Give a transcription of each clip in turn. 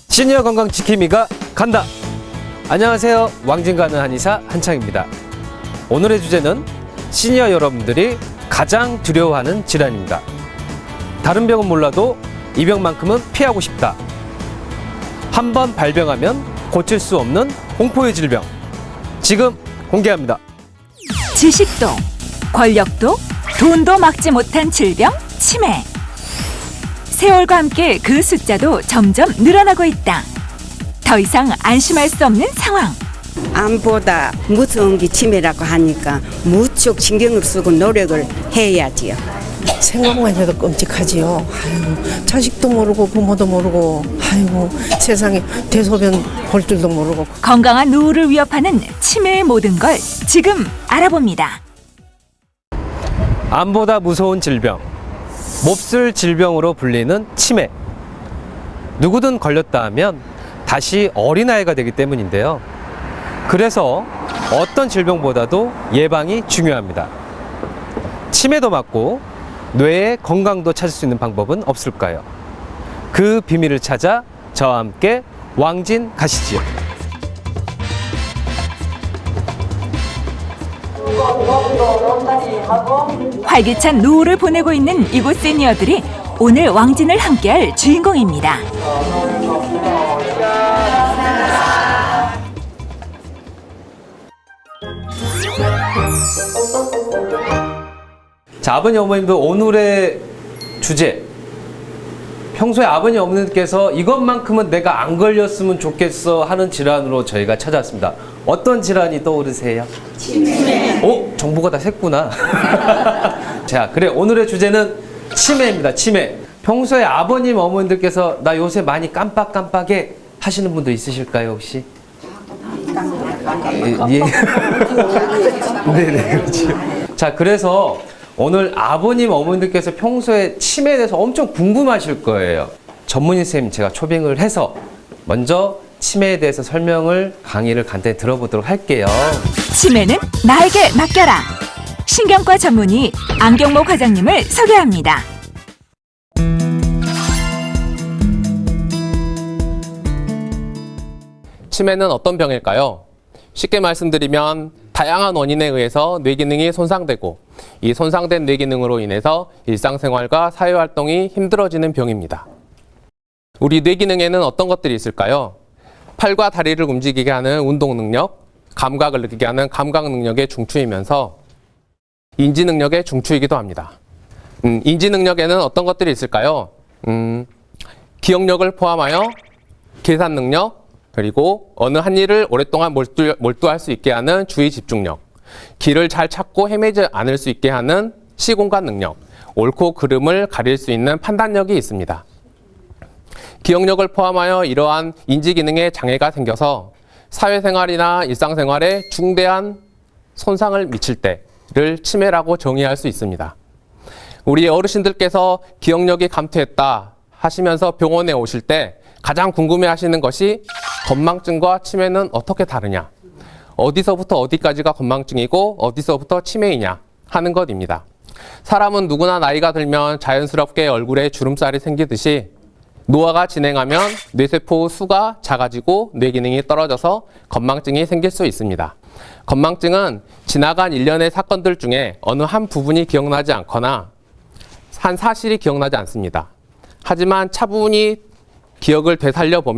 시니어 건강 지킴이가 간다. 안녕하세요. 왕진 가는 한의사 한창입니다. 오늘의 주제는 시니어 여러분들이 가장 두려워하는 질환입니다. 다른 병은 몰라도 이 병만큼은 피하고 싶다. 한번 발병하면 고칠 수 없는 공포의 질병. 지금 공개합니다. 지식도, 권력도, 돈도 막지 못한 질병, 치매. 세월과 함께 그 숫자도 점점 늘어나고 있다. 더 이상 안심할 수 없는 상황. 암보다 무서운 게 치매라고 하니까 무척 신경을 쓰고 노력을 해야지요. 생각만 해도 끔찍하지요. 아이고, 자식도 모르고 부모도 모르고, 아이고, 세상에 대소변 볼 줄도 모르고. 건강한 노후를 위협하는 치매의 모든 걸 지금 알아봅니다. 암보다 무서운 질병, 몹쓸 질병으로 불리는 치매. 누구든 걸렸다 하면 다시 어린아이가 되기 때문인데요. 그래서 어떤 질병보다도 예방이 중요합니다. 치매도 막고 뇌의 건강도 찾을 수 있는 방법은 없을까요? 그 비밀을 찾아 저와 함께 왕진 가시지요. 활기찬 노후를 보내고 있는 이곳 시니어들이 오늘 왕진을 함께할 주인공입니다. 자, 아버님, 어머님도 오늘의 주제. 평소에 아버님, 어머님께서 이것만큼은 내가 안 걸렸으면 좋겠어 하는 질환으로 저희가 찾아왔습니다. 어떤 질환이 떠오르세요? 치매. 오, 정보가 다 샜구나. 자, 그래. 오늘의 주제는 치매입니다. 치매. 평소에 아버님, 어머님들께서 나 요새 많이 깜빡깜빡해 하시는 분도 있으실까요, 혹시? 예. 네네, 그렇죠. 자, 그래서 오늘 아버님, 어머님들께서 평소에 치매에 대해서 엄청 궁금하실 거예요. 전문의 선생님 제가 초빙을 해서 먼저 치매에 대해서 설명을, 강의를 간단히 들어보도록 할게요. 치매는 나에게 맡겨라. 신경과 전문의 안경목 과장님을 소개합니다. 치매는 어떤 병일까요? 쉽게 말씀드리면 다양한 원인에 의해서 뇌기능이 손상되고 이 손상된 뇌기능으로 인해서 일상생활과 사회활동이 힘들어지는 병입니다. 우리 뇌기능에는 어떤 것들이 있을까요? 팔과 다리를 움직이게 하는 운동 능력, 감각을 느끼게 하는 감각 능력의 중추이면서 인지 능력의 중추이기도 합니다. 인지 능력에는 어떤 것들이 있을까요? 기억력을 포함하여 계산 능력, 그리고 어느 한 일을 오랫동안 몰두할 수 있게 하는 주의 집중력, 길을 잘 찾고 헤매지 않을 수 있게 하는 시공간 능력, 옳고 그름을 가릴 수 있는 판단력이 있습니다. 기억력을 포함하여 이러한 인지 기능에 장애가 생겨서 사회생활이나 일상생활에 중대한 손상을 미칠 때를 치매라고 정의할 수 있습니다. 우리 어르신들께서 기억력이 감퇴했다 하시면서 병원에 오실 때 가장 궁금해 하시는 것이 건망증과 치매는 어떻게 다르냐, 어디서부터 어디까지가 건망증이고 어디서부터 치매이냐 하는 것입니다. 사람은 누구나 나이가 들면 자연스럽게 얼굴에 주름살이 생기듯이 노화가 진행하면 뇌세포 수가 작아지고 뇌기능이 떨어져서 건망증이 생길 수 있습니다. 건망증은 지나간 일련의 사건들 중에 어느 한 부분이 기억나지 않거나 한 사실이 기억나지 않습니다. 하지만 차분히 기억을 되살리려고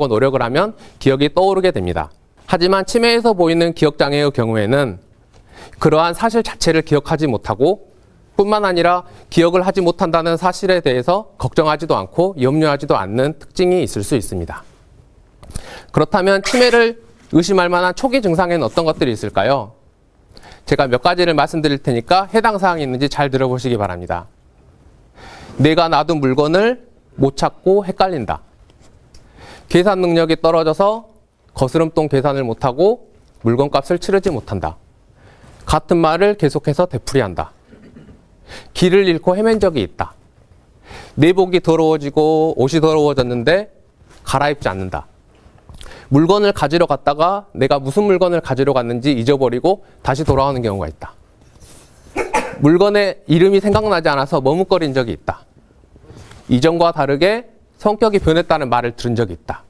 노력을 하면 기억이 떠오르게 됩니다. 하지만 치매에서 보이는 기억장애의 경우에는 그러한 사실 자체를 기억하지 못하고 뿐만 아니라 기억을 하지 못한다는 사실에 대해서 걱정하지도 않고 염려하지도 않는 특징이 있을 수 있습니다. 그렇다면 치매를 의심할 만한 초기 증상에는 어떤 것들이 있을까요? 제가 몇 가지를 말씀드릴 테니까 해당 사항이 있는지 잘 들어보시기 바랍니다. 내가 놔둔 물건을 못 찾고 헷갈린다. 계산 능력이 떨어져서 거스름돈 계산을 못하고 물건값을 치르지 못한다. 같은 말을 계속해서 되풀이한다. 길을 잃고 헤맨 적이 있다. 내복이 더러워지고 옷이 더러워졌는데 갈아입지 않는다. 물건을 가지러 갔다가 내가 무슨 물건을 가지러 갔는지 잊어버리고 다시 돌아오는 경우가 있다. 물건의 이름이 생각나지 않아서 머뭇거린 적이 있다. 이전과 다르게 성격이 변했다는 말을 들은 적이 있다.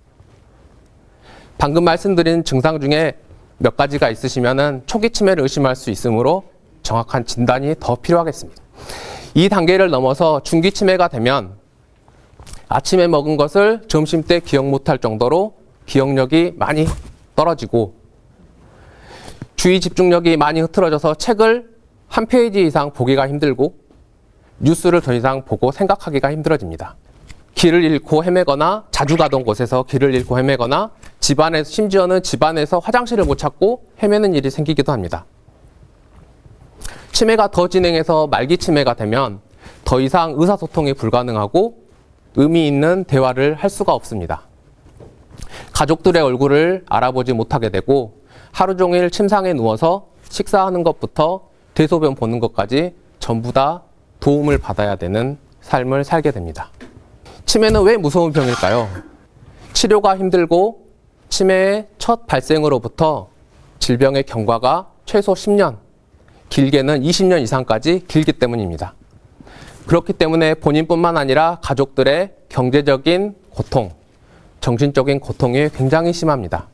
방금 말씀드린 증상 중에 몇 가지가 있으시면 초기 치매를 의심할 수 있으므로 정확한 진단이 더 필요하겠습니다. 이 단계를 넘어서 중기 치매가 되면 아침에 먹은 것을 점심 때 기억 못할 정도로 기억력이 많이 떨어지고 주의 집중력이 많이 흐트러져서 책을 한 페이지 이상 보기가 힘들고 뉴스를 더 이상 보고 생각하기가 힘들어집니다. 길을 잃고 헤매거나 자주 가던 곳에서 길을 잃고 헤매거나 집안에서 심지어는 집안에서 화장실을 못 찾고 헤매는 일이 생기기도 합니다. 치매가 더 진행해서 말기 치매가 되면 더 이상 의사소통이 불가능하고 의미 있는 대화를 할 수가 없습니다. 가족들의 얼굴을 알아보지 못하게 되고 하루 종일 침상에 누워서 식사하는 것부터 대소변 보는 것까지 전부 다 도움을 받아야 되는 삶을 살게 됩니다. 치매는 왜 무서운 병일까요? 치료가 힘들고 치매의 첫 발생으로부터 질병의 경과가 최소 10년, 길게는 20년 이상까지 길기 때문입니다. 그렇기 때문에 본인뿐만 아니라 가족들의 경제적인 고통, 정신적인 고통이 굉장히 심합니다.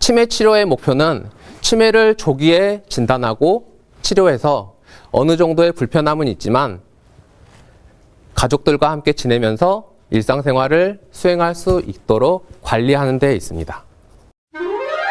치매 치료의 목표는 치매를 조기에 진단하고 치료해서 어느 정도의 불편함은 있지만 가족들과 함께 지내면서 일상생활을 수행할 수 있도록 관리하는 데 있습니다.